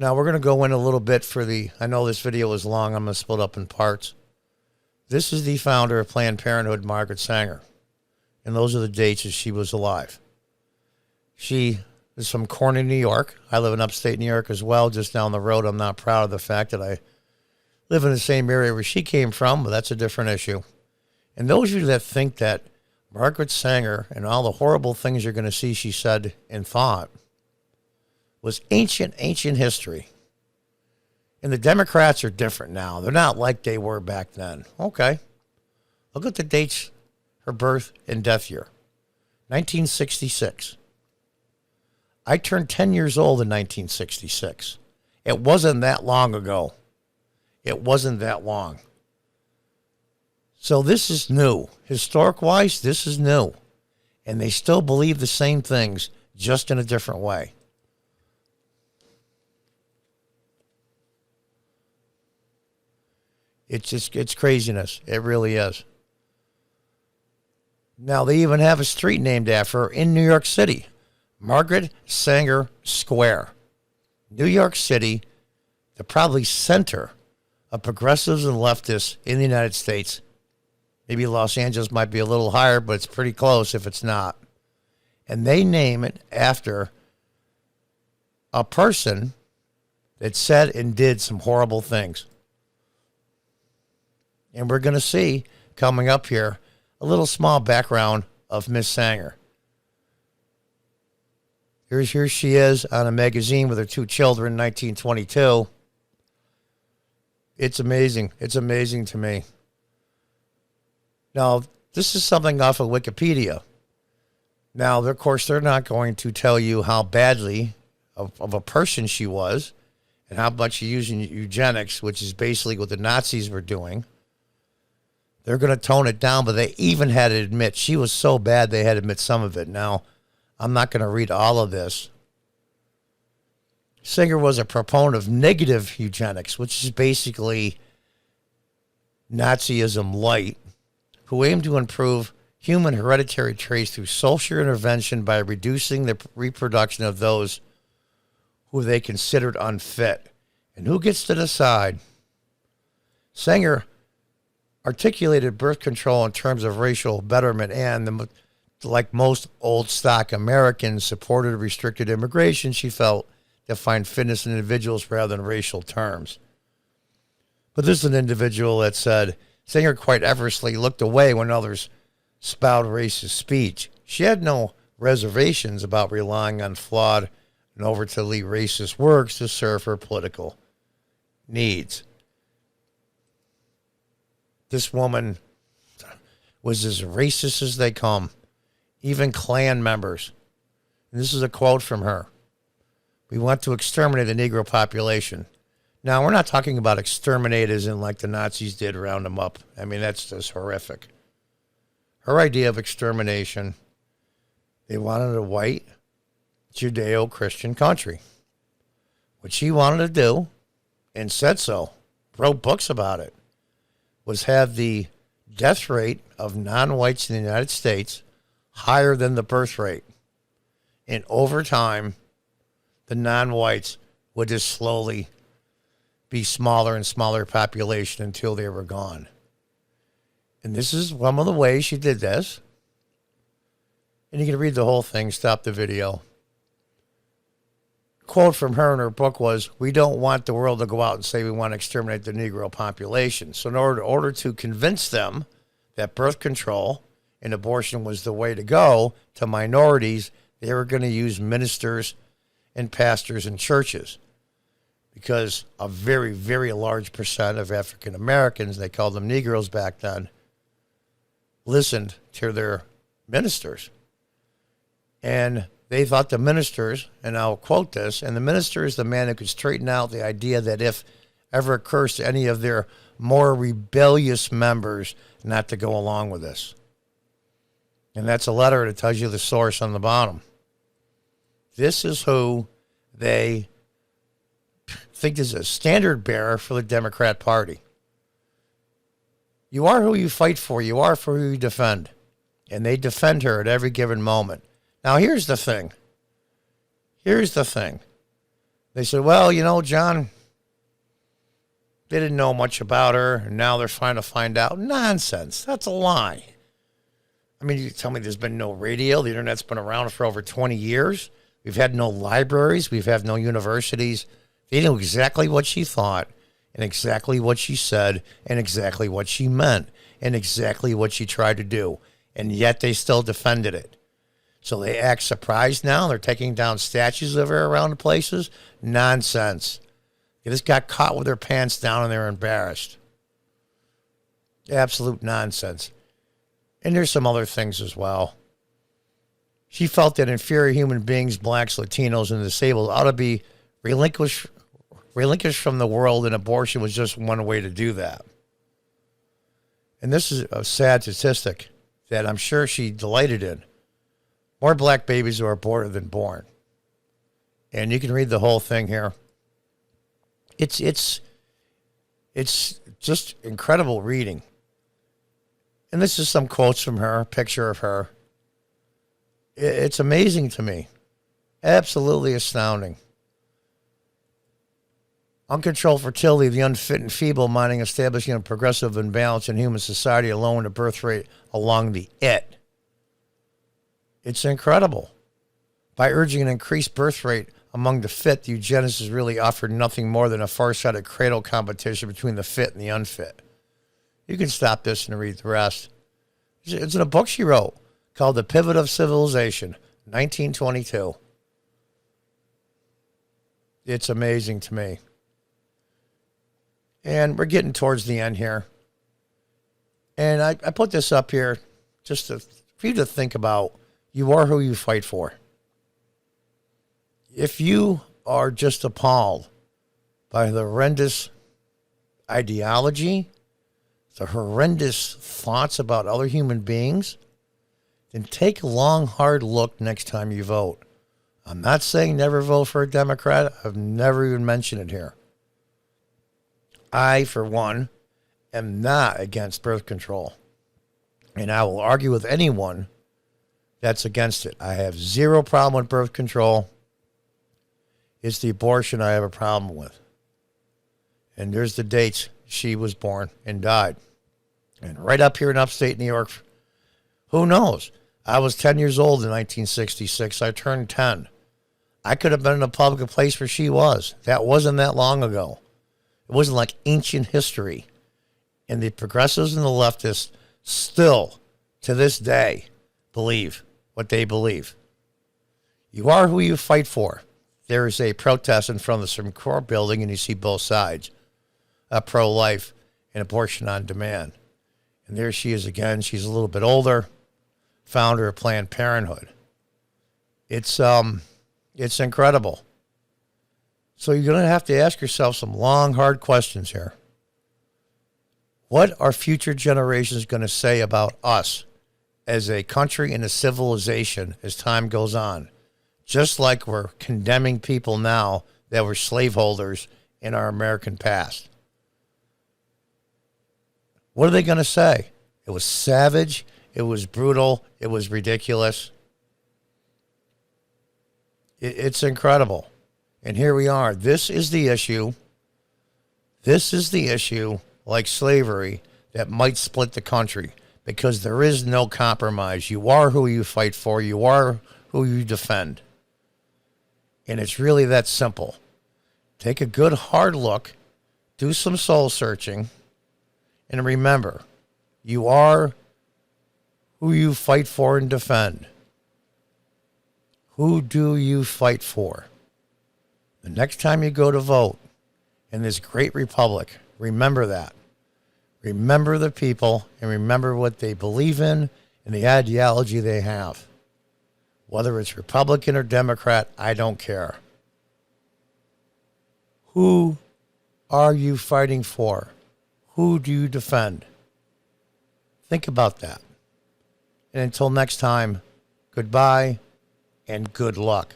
Now we're going to go in a little bit I know this video is long. I'm going to split up in parts. This is the founder of Planned Parenthood, Margaret Sanger. And those are the dates as she was alive. She is from Corning, New York. I live in upstate New York as well, just down the road. I'm not proud of the fact that I live in the same area where she came from, but that's a different issue. And those of you that think that Margaret Sanger and all the horrible things you're going to see she said and thought was ancient history. And the Democrats are different now. They're not like they were back then. Okay. Look at the dates, her birth and death year. 1966. I turned 10 years old in 1966. It wasn't that long ago. It wasn't that long. So this is new. Historic-wise, this is new. And they still believe the same things, just in a different way. It's craziness. It really is. Now, they even have a street named after her in New York City. Margaret Sanger Square. New York City, the probably center of progressives and leftists in the United States. Maybe Los Angeles might be a little higher, but it's pretty close if it's not. And they name it after a person that said and did some horrible things. And we're going to see, coming up here, a little small background of Miss Sanger. Here she is on a magazine with her two children in 1922. It's amazing. It's amazing to me. Now, this is something off of Wikipedia. Now, of course, they're not going to tell you how badly of a person she was and how much she used eugenics, which is basically what the Nazis were doing. They're going to tone it down, but they even had to admit she was so bad they had to admit some of it. Now, I'm not going to read all of this. Singer was a proponent of negative eugenics, which is basically Nazism light, who aimed to improve human hereditary traits through social intervention by reducing the reproduction of those who they considered unfit. And who gets to decide? Sanger articulated birth control in terms of racial betterment and, like most old stock Americans, supported restricted immigration. She felt to find fitness in individuals rather than racial terms. But this is an individual that said, Sanger quite effortlessly looked away when others spouted racist speech. She had no reservations about relying on flawed and overtly racist works to serve her political needs. This woman was as racist as they come, even Klan members. And this is a quote from her. We want to exterminate the Negro population. Now, we're not talking about exterminate as in like the Nazis did, round them up. I mean, that's just horrific. Her idea of extermination, they wanted a white Judeo-Christian country. What she wanted to do, and said so, wrote books about it, was have the death rate of non-whites in the United States higher than the birth rate. And over time, the non-whites would just slowly be smaller and smaller population until they were gone. And this is one of the ways she did this. And you can read the whole thing, stop the video. Quote from her in her book was, we don't want the world to go out and say we want to exterminate the Negro population. So in order to convince them that birth control and abortion was the way to go to minorities, they were going to use ministers and pastors and churches. Because a very, very large percent of African Americans, they called them Negroes back then, listened to their ministers. And they thought the ministers, and I'll quote this, and the minister is the man who could straighten out the idea that if ever occurs to any of their more rebellious members not to go along with this. And that's a letter that tells you the source on the bottom. This is who they think is a standard bearer for the Democrat Party. You are who you fight for. You are for who you defend. And they defend her at every given moment. Now, here's the thing. They said, well, John, they didn't know much about her, and now they're trying to find out. Nonsense. That's a lie. I mean, you tell me there's been no radio. The internet's been around for over 20 years. We've had no libraries. We've had no universities. They knew exactly what she thought and exactly what she said and exactly what she meant and exactly what she tried to do. And yet they still defended it. So they act surprised now. They're taking down statues of her around the places. Nonsense. They just got caught with their pants down and they're embarrassed. Absolute nonsense. And there's some other things as well. She felt that inferior human beings, blacks, Latinos, and disabled ought to be relinquished from the world, and abortion was just one way to do that. And this is a sad statistic that I'm sure she delighted in. More black babies are aborted than born. And you can read the whole thing here. It's just incredible reading. And this is some quotes from her, a picture of her. It's amazing to me. Absolutely astounding. Uncontrolled fertility, the unfit and feeble-minded, establishing a progressive imbalance in human society, lowering the birth rate along the it. It's incredible. By urging an increased birth rate among the fit, the eugenicists really offered nothing more than a far-sighted cradle competition between the fit and the unfit. You can stop this and read the rest. It's in a book she wrote called The Pivot of Civilization, 1922. It's amazing to me. And we're getting towards the end here. And I put this up here just for you to think about. You are who you fight for. If you are just appalled by the horrendous ideology, the horrendous thoughts about other human beings, then take a long, hard look next time you vote. I'm not saying never vote for a Democrat. I've never even mentioned it here. I, for one, am not against birth control. And I will argue with anyone that's against it. I have zero problem with birth control. It's the abortion I have a problem with. And there's the dates she was born and died. And right up here in upstate New York, who knows? I was 10 years old in 1966. I turned 10. I could have been in a public place where she was. That wasn't that long ago. It wasn't like ancient history. And the progressives and the leftists still, to this day, believe what they believe. You are who you fight for. There is a protest in front of the Supreme Court building, and you see both sides, pro-life and abortion on demand. And there she is again. She's a little bit older, founder of Planned Parenthood. It's incredible. So you're going to have to ask yourself some long, hard questions here. What are future generations going to say about us as a country and a civilization as time goes on? Just like we're condemning people now that were slaveholders in our American past. What are they going to say? It was savage. It was brutal. It was ridiculous. It's incredible. And here we are. This is the issue. This is the issue, like slavery, that might split the country because there is no compromise. You are who you fight for. You are who you defend. And it's really that simple. Take a good hard look. Do some soul searching. And remember, you are who you fight for and defend. Who do you fight for? The next time you go to vote in this great republic, remember that. Remember the people and remember what they believe in and the ideology they have. Whether it's Republican or Democrat, I don't care. Who are you fighting for? Who do you defend? Think about that. And until next time, goodbye and good luck.